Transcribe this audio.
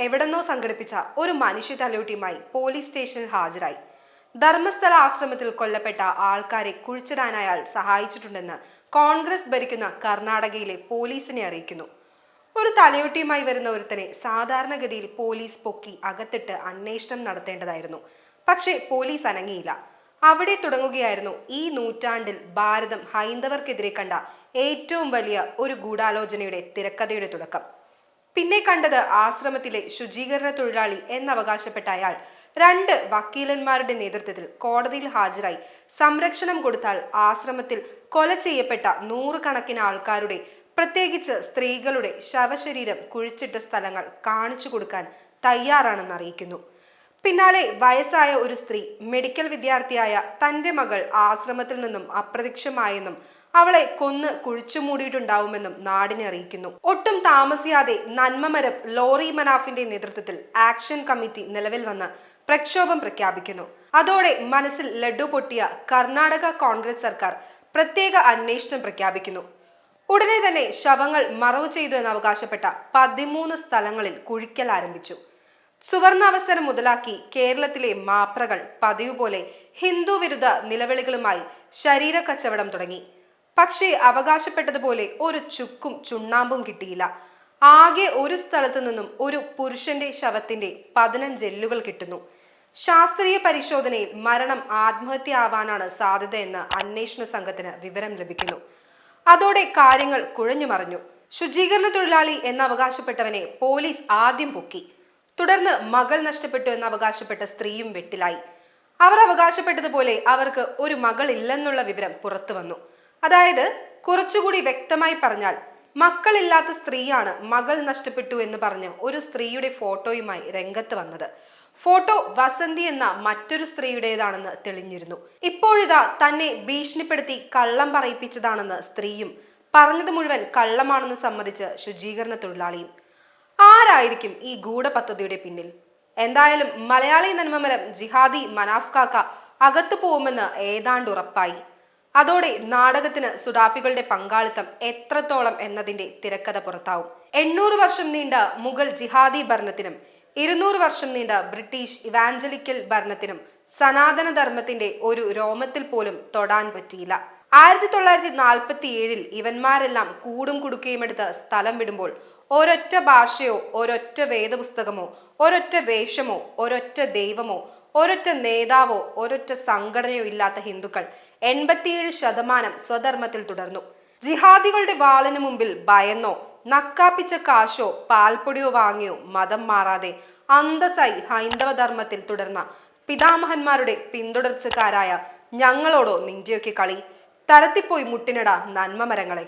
എവിടെന്നോ സംഘടിപ്പിച്ച ഒരു മനുഷ്യ തലയൂട്ടിയുമായി പോലീസ് സ്റ്റേഷനിൽ ഹാജരായി. ധർമ്മസ്ഥല ആശ്രമത്തിൽ കൊല്ലപ്പെട്ട ആൾക്കാരെ കുഴിച്ചിടാൻ അയാൾ സഹായിച്ചിട്ടുണ്ടെന്ന് കോൺഗ്രസ് ഭരിക്കുന്ന കർണാടകയിലെ പോലീസിനെ അറിയിക്കുന്നു. ഒരു തലയോട്ടിയുമായി വരുന്ന ഒരുത്തനെ സാധാരണഗതിയിൽ പോലീസ് പൊക്കി അകത്തിട്ട് അന്വേഷണം നടത്തേണ്ടതായിരുന്നു. പക്ഷേ പോലീസ് അനങ്ങിയില്ല. അവിടെ തുടങ്ങുകയായിരുന്നു ഈ നൂറ്റാണ്ടിൽ ഭാരതം ഹൈന്ദവർക്കെതിരെ കണ്ട ഏറ്റവും വലിയ ഒരു ഗൂഢാലോചനയുടെ തിരക്കഥയുടെ തുടക്കം. പിന്നെ കണ്ടത് ആശ്രമത്തിലെ ശുചീകരണ തൊഴിലാളി എന്നവകാശപ്പെട്ട അയാൾ 2 വക്കീലന്മാരുടെ നേതൃത്വത്തിൽ കോടതിയിൽ ഹാജരായി സംരക്ഷണം കൊടുത്താൽ ആശ്രമത്തിൽ കൊല ചെയ്യപ്പെട്ട 100 കണക്കിന് ആൾക്കാരുടെ, പ്രത്യേകിച്ച് സ്ത്രീകളുടെ ശവശരീരം കുഴിച്ചിട്ട സ്ഥലങ്ങൾ കാണിച്ചു കൊടുക്കാൻ തയ്യാറാണെന്ന് അറിയിക്കുന്നു. പിന്നാലെ വയസ്സായ ഒരു സ്ത്രീ മെഡിക്കൽ വിദ്യാർത്ഥിയായ തന്റെ മകൾ ആശ്രമത്തിൽ നിന്നും അപ്രത്യക്ഷമായെന്നും അവളെ കൊന്ന് കുഴിച്ചുമൂടിയിട്ടുണ്ടാവുമെന്നും നാടിനെ അറിയിക്കുന്നു. ഒട്ടും താമസിയാതെ നന്മമരം ലോറി മനാഫിന്റെ നേതൃത്വത്തിൽ ആക്ഷൻ കമ്മിറ്റി നിലവിൽ വന്ന് പ്രക്ഷോഭം പ്രഖ്യാപിക്കുന്നു. അതോടെ മനസ്സിൽ ലഡു പൊട്ടിയ കർണാടക കോൺഗ്രസ് സർക്കാർ പ്രത്യേക അന്വേഷണം പ്രഖ്യാപിക്കുന്നു. ഉടനെ തന്നെ ശവങ്ങൾ മറവ് ചെയ്തു എന്നവകാശപ്പെട്ട 13 സ്ഥലങ്ങളിൽ കുഴിക്കൽ ആരംഭിച്ചു. സുവർണാവസരം മുതലാക്കി കേരളത്തിലെ മാപ്രകൾ പതിവ് പോലെ ഹിന്ദു വിരുദ്ധ നിലവിളികളുമായി ശരീര കച്ചവടം തുടങ്ങി. പക്ഷേ അവകാശപ്പെട്ടതുപോലെ ഒരു ചുക്കും ചുണ്ണാമ്പും കിട്ടിയില്ല. ആകെ ഒരു സ്ഥലത്തു നിന്നും ഒരു പുരുഷന്റെ ശവത്തിന്റെ 15 എല്ലുകൾ കിട്ടുന്നു. ശാസ്ത്രീയ പരിശോധനയിൽ മരണം ആത്മഹത്യ ആവാനാണ് സാധ്യതയെന്ന് അന്വേഷണ സംഘത്തിന് വിവരം ലഭിക്കുന്നു. അതോടെ കാര്യങ്ങൾ കുഴഞ്ഞു മറിഞ്ഞു. ശുചീകരണ തൊഴിലാളി എന്നവകാശപ്പെട്ടവനെ പോലീസ് ആദ്യം പൊക്കി. തുടർന്ന് മകൾ നഷ്ടപ്പെട്ടു എന്നവകാശപ്പെട്ട സ്ത്രീയും വെട്ടിലായി. അവർ അവകാശപ്പെട്ടതുപോലെ അവർക്ക് ഒരു മകൾ ഇല്ലെന്നുള്ള വിവരം പുറത്തു വന്നു. അതായത് കുറച്ചുകൂടി വ്യക്തമായി പറഞ്ഞാൽ, മക്കളില്ലാത്ത സ്ത്രീയാണ് മകൾ നഷ്ടപ്പെട്ടു എന്ന് പറഞ്ഞ് ഒരു സ്ത്രീയുടെ ഫോട്ടോയുമായി രംഗത്ത് വന്നത്. ഫോട്ടോ വസന്തി എന്ന മറ്റൊരു സ്ത്രീയുടേതാണെന്ന് തെളിഞ്ഞിരുന്നു. ഇപ്പോഴിതാ തന്നെ ഭീഷണിപ്പെടുത്തി കള്ളം പറയിപ്പിച്ചതാണെന്ന് സ്ത്രീയും, പറഞ്ഞത് മുഴുവൻ കള്ളമാണെന്ന് സമ്മതിച്ച് ശുചീകരണ തൊഴിലാളിയും. ആരായിരിക്കും ഈ ഗൂഢപദ്ധതിയുടെ പിന്നിൽ? എന്തായാലും മലയാളി നന്മമരം ജിഹാദി മനാഫ് കാക്ക അകത്തു പോകുമെന്ന് ഏതാണ്ട് ഉറപ്പായി. അതോടെ നാടകത്തിന് സുഡാപ്പികളുടെ പങ്കാളിത്തം എത്രത്തോളം എന്നതിന്റെ തിരക്കഥ പുറത്താവും. 800 വർഷം നീണ്ട മുഗൾ ജിഹാദി ഭരണത്തിനും 200 വർഷം നീണ്ട ബ്രിട്ടീഷ് ഇവാഞ്ചലിക്കൽ ഭരണത്തിനും സനാതന ധർമ്മത്തിന്റെ ഒരു രോമത്തിൽ പോലും തൊടാൻ പറ്റിയില്ല. 1947 ഇവന്മാരെല്ലാം കൂടും കുടുക്കയും എടുത്ത് സ്ഥലം വിടുമ്പോൾ ഒരൊറ്റ ഭാഷയോ ഒരൊറ്റ വേദപുസ്തകമോ ഒരൊറ്റ വേഷമോ ഒരൊറ്റ ദൈവമോ ഒരൊറ്റ നേതാവോ ഒരൊറ്റ സംഘടനയോ ഇല്ലാത്ത ഹിന്ദുക്കൾ 87% സ്വധർമ്മത്തിൽ തുടർന്നു. ജിഹാദികളുടെ വാളിനു മുമ്പിൽ ഭയന്നോ നക്കാപ്പിച്ച കാശോ പാൽപ്പൊടിയോ വാങ്ങിയോ മതം മാറാതെ അന്തസ്സായി ഹൈന്ദവ ധർമ്മത്തിൽ തുടർന്ന പിതാമഹന്മാരുടെ പിന്തുടർച്ചക്കാരായ ഞങ്ങളോടോ നിന്റെയൊക്കെ കളി? തരത്തിപ്പോയി മുട്ടിനട നന്മമരങ്ങളെ.